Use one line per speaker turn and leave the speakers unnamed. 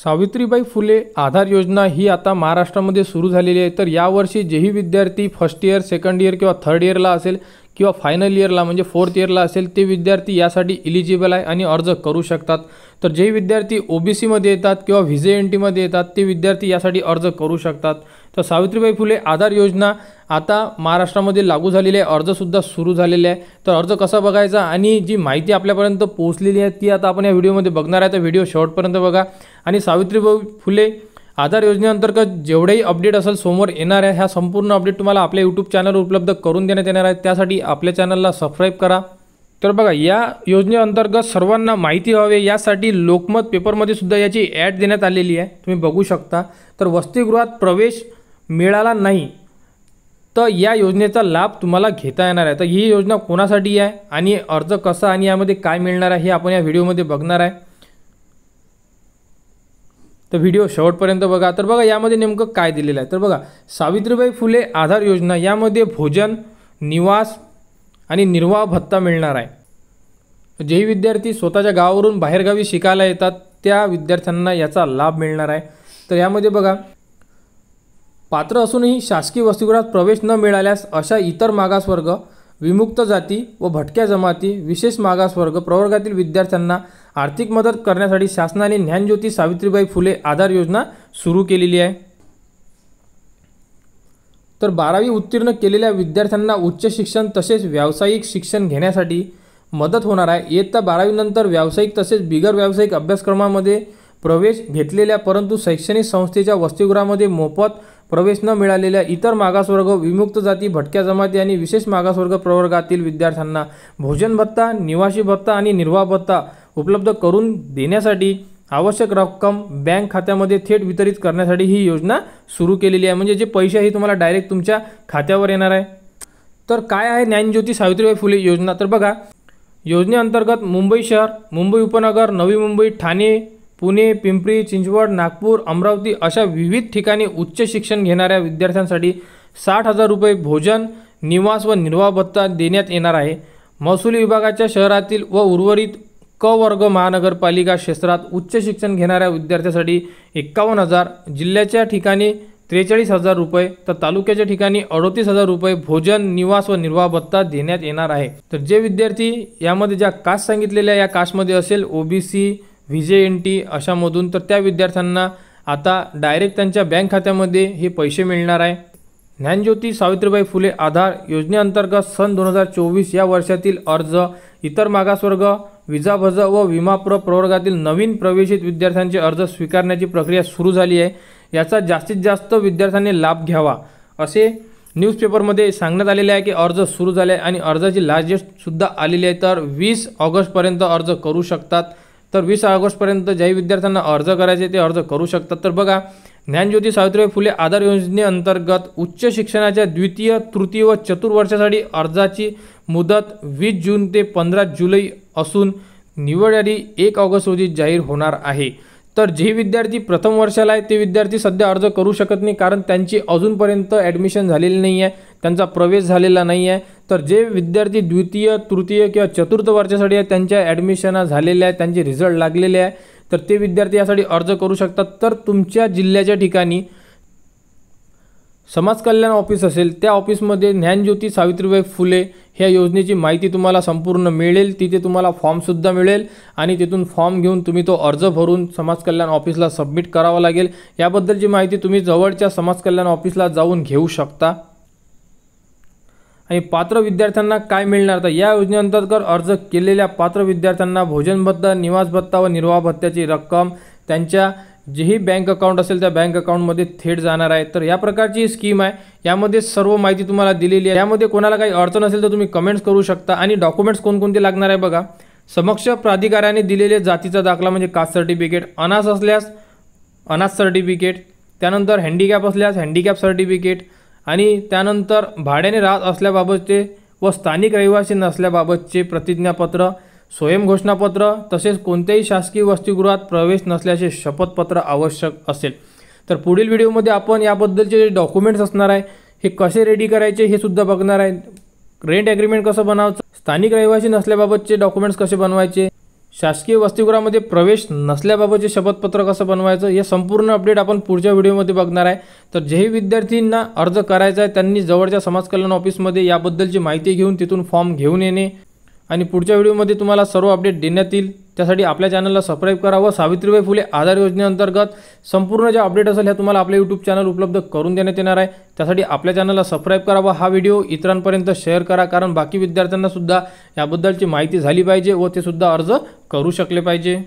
सावित्रीबाई फुले आधार योजना ही आता महाराष्ट्रामध्ये सुरू झालेली आहे। तर यावर्षी जेही विद्यार्थी फर्स्ट इयर, सेकंड इयर किंवा थर्ड इयरला असेल किंवा फायनल इयरला म्हणजे फोर्थ इयरला असेल ते विद्यार्थी यासाठी इलिजिबल आहे आणि अर्ज करू शकतात। तर जे विद्यार्थी OBC मध्ये येतात किंवा VJNT मध्ये येतात ते विद्यार्थी यासाठी अर्ज करू शकतात। तर सावित्रीबाई फुले आधार योजना आता महाराष्ट्रामध्ये लागू झालेली आहे, अर्जसुद्धा सुरू झालेले आहे। तर अर्ज कसा बघायचा आणि जी माहिती आपल्यापर्यंत पोहोचलेली आहे ती आता आपण या व्हिडिओमध्ये बघणार आहे। तर व्हिडिओ शेवटपर्यंत बघा आणि सावित्रीबाई फुले आधार योजनेअंतर्गत जेवढेही अपडेट असेल समोर येणार आहे ह्या संपूर्ण अपडेट तुम्हाला आपल्या YouTube चॅनलवर उपलब्ध करून देण्यात येणार आहे। त्यासाठी आपल्या चॅनलला सबस्क्राइब करा। तर बघा, या योजनेअंतर्गत सर्वांना माहिती व्हावी यासाठी लोकमत पेपरमध्ये सुद्धा याची ॲड देण्यात आलेली आहे, तुम्ही बघू शकता। तर वसतिगृहात प्रवेश मिळाला नाही तर या योजनेचा लाभ तुम्हाला घेता येणार आहे। तर ही योजना कोणासाठी आहे आणि अर्ज कसा आणि यामध्ये काय मिळणार आहे हे आपण या व्हिडिओमध्ये बघणार आहे। तर व्हिडिओ शेवटपर्यंत बघा। तर बघा यामध्ये नेमकं काय दिलेलं आहे। तर बघा, सावित्रीबाई फुले आधार योजना यामध्ये भोजन, निवास आणि निर्वाह भत्ता मिळणार आहे। जेही विद्यार्थी स्वतःच्या गावावरून बाहेरगावी शिकायला येतात त्या विद्यार्थ्यांना याचा लाभ मिळणार आहे। तर यामध्ये बघा, पात्र असूनही शासकीय वसतिगृहात प्रवेश न मिळाल्यास अशा इतर मागासवर्ग, विमुक्त जाती व भटक्या जमाती, विशेष मागासवर्ग प्रवर्गातील विद्यार्थ्यांना आर्थिक मदत करण्यासाठी शासनाने ज्ञानज्योती सावित्रीबाई फुले आधार योजना सुरू केलेली आहे। तर 12वी उत्तीर्ण केलेल्या विद्यार्थ्यांना उच्च शिक्षण तसेच व्यावसायिक शिक्षण घेण्यासाठी मदत होणार आहे। इयत्ता 12वी नंतर व्यावसायिक तसेच बिगर व्यावसायिक अभ्यासक्रमामध्ये प्रवेश घेतलेल्या परंतु शैक्षणिक संस्थेच्या वसतिगृहामध्ये मोफत प्रवेश न मिळालेल्या इतर मागासवर्ग, विमुक्त जाती, भटक्या जमाती आणि विशेष मागासवर्ग प्रवर्गातील विद्यार्थ्यांना भोजन भत्ता, निवासी भत्ता आणि निर्वाह भत्ता उपलब्ध करून देण्यासाठी आवश्यक रक्कम बँक खात्यामध्ये थेट वितरित करण्यासाठी ही योजना सुरू केलेली आहे। म्हणजे जे पैसे आहे तुम्हाला डायरेक्ट तुमच्या खात्यावर येणार आहे। तर काय आहे ज्ञानज्योती सावित्रीबाई फुले योजना? तर बघा, योजनेअंतर्गत मुंबई शहर, मुंबई उपनगर, नवी मुंबई, ठाणे, पुणे, पिंपरी चिंचवड, नागपूर, अमरावती अशा विविध ठिकाणी उच्च शिक्षण घेणाऱ्या विद्यार्थ्यांसाठी 60,000 रुपये भोजन, निवास व निर्वाह भत्ता देण्यात येणार आहे। महसूल विभागाच्या शहरातील व उर्वरित क वर्ग महानगरपालिका क्षेत्रात उच्च शिक्षण घेणाऱ्या विद्यार्थ्यांसाठी 51,000, जिल्ह्याच्या ठिकाणी 43,000 रुपये तर तालुक्याच्या ठिकाणी 38,000 रुपये भोजन, निवास व निर्वाह भत्ता देण्यात येणार आहे। तर जे विद्यार्थी यामध्ये ज्या कास्ट सांगितलेल्या या कास्टमध्ये असेल OBC, VJNT अशामधून, तर त्या विद्यार्थ्यांना आता डायरेक्ट त्यांच्या बँक खात्यामध्ये हे पैसे मिळणार आहे। ज्ञानज्योती सावित्रीबाई फुले आधार योजनेअंतर्गत सन 2024 या वर्षातील अर्ज इतर मागासवर्ग, विजाभज व विमाप्र प्रवर्गातील नवीन प्रवेशित विद्यार्थ्यांचे अर्ज स्वीकारण्याची प्रक्रिया सुरू झाली आहे। याचा जास्तीत जास्त विद्यार्थ्यांनी लाभ घ्यावा असे न्यूजपेपरमध्ये सांगण्यात आलेले आहे की अर्ज सुरू झाले आणि अर्जाची लास्ट डेटसुद्धा आलेली आहे। तर 20 ऑगस्टपर्यंत अर्ज करू शकतात। तर 20 ऑगस्टपर्यंत ज्याही विद्यार्थ्यांना अर्ज करायचे ते अर्ज करू शकतात। तर बघा, ज्ञानज्योती सावित्रीबाई फुले आधार योजनेअंतर्गत उच्च शिक्षणाच्या द्वितीय, तृतीय व चतुर्थ वर्षासाठी अर्जाची मुदत 20 जून ते 15 जुलै असून निवड यादी 1 ऑगस्ट रोजी जाहीर होणार आहे। तर जे विद्यार्थी प्रथम वर्षाला आहे ते विद्यार्थी सध्या अर्ज करू शकत नाही, कारण त्यांची अजूनपर्यंत ॲडमिशन झालेली नाही आहे, त्यांचा प्रवेश झालेला नाही आहे। तर जे विद्यार्थी द्वितीय, तृतीय किंवा चतुर्थ वर्षासाठी आहे त्यांच्या ॲडमिशन झालेल्या आहे, त्यांचे रिझल्ट लागलेले आहे, तर ते विद्यार्थी यासाठी अर्ज करू शकतात। तर तुमच्या जिल्ह्याच्या ठिकाणी समाज कल्याण ऑफिस असेल त्या ऑफिसमध्ये ज्ञानज्योती सावित्रीबाई फुले ह्या योजनेची माहिती तुम्हाला संपूर्ण मिळेल। तिथे तुम्हाला फॉर्मसुद्धा मिळेल आणि तिथून फॉर्म घेऊन तुम्ही तो अर्ज भरून समाज कल्याण ऑफिसला सबमिट करावा लागेल। याबद्दलची माहिती तुम्ही जवळच्या समाज कल्याण ऑफिसला जाऊन घेऊ शकता। आणि पात्र विद्यार्थ्यांना काय मिळणार? तर या योजनेअंतर्गत अर्ज केलेल्या पात्र विद्यार्थ्यांना भोजन भत्ता, निवास भत्ता व निर्वाह भत्त्याची रक्कम त्यांच्या जेही बँक अकाउंट असेल त्या बँक अकाउंटमध्ये थेट जाणार आहे। तर या प्रकारची स्कीम आहे, यामध्ये सर्व माहिती तुम्हाला दिलेली आहे। यामध्ये कोणाला काही अडचण असेल तर तुम्ही कमेंट्स करू शकता। आणि डॉक्युमेंट्स कोणकोणते लागणार आहे बघा, समक्ष प्राधिकाऱ्याने दिलेले जातीचा दाखला म्हणजे कास्ट सर्टिफिकेट, अनाथ असल्यास अनाथ सर्टिफिकेट, त्यानंतर हँडिकॅप असल्यास हँडिकॅप सर्टिफिकेट आणि त्यानंतर भाड्याने राहत असल्याबाबतचे व स्थानिक रहिवासी नसल्याबाबतचे प्रतिज्ञापत्र, स्वयंघोषणापत्र तसेच कोणत्याही शासकीय वसतिगृहात प्रवेश नसल्याचे शपथपत्र आवश्यक असेल। तर पुढील व्हिडिओमध्ये आपण याबद्दलचे जे डॉक्युमेंट्स असणार आहे हे कसे रेडी करायचे हे सुद्धा बघणार आहे। रेंट ॲग्रीमेंट कसं बनावायचं, स्थानिक रहिवासी नसल्याबाबतचे डॉक्युमेंट्स कसे बनवायचे, शासकीय वसतिगृहामध्ये प्रवेश नसल्याबाबतचे शपथपत्र कसं बनवायचं हे संपूर्ण अपडेट आपण पुढच्या व्हिडिओमध्ये बघणार आहे। तर जेही विद्यार्थ्यांना अर्ज करायचा आहे त्यांनी जवळच्या समाज कल्याण ऑफिसमध्ये याबद्दलची माहिती घेऊन तिथून फॉर्म घेऊन येणे आणि पुढच्या व्हिडिओमध्ये तुम्हाला सर्व अपडेट देण्यात येईल। त्यासाठी आपल्या चॅनलला सबस्क्राईब करा व सावित्रीबाई फुले आधार योजनेअंतर्गत संपूर्ण ज्या अपडेट असेल ह्या तुम्हाला आपल्या यूट्यूब चॅनल उपलब्ध करून देण्यात येणार आहे। त्यासाठी आपल्या चॅनलला सबस्क्राईब करा व हा व्हिडिओ इतरांपर्यंत शेअर करा, कारण बाकी विद्यार्थ्यांना सुद्धा याबद्दलची माहिती झाली पाहिजे व ते सुद्धा अर्ज करू शकले पाहिजे।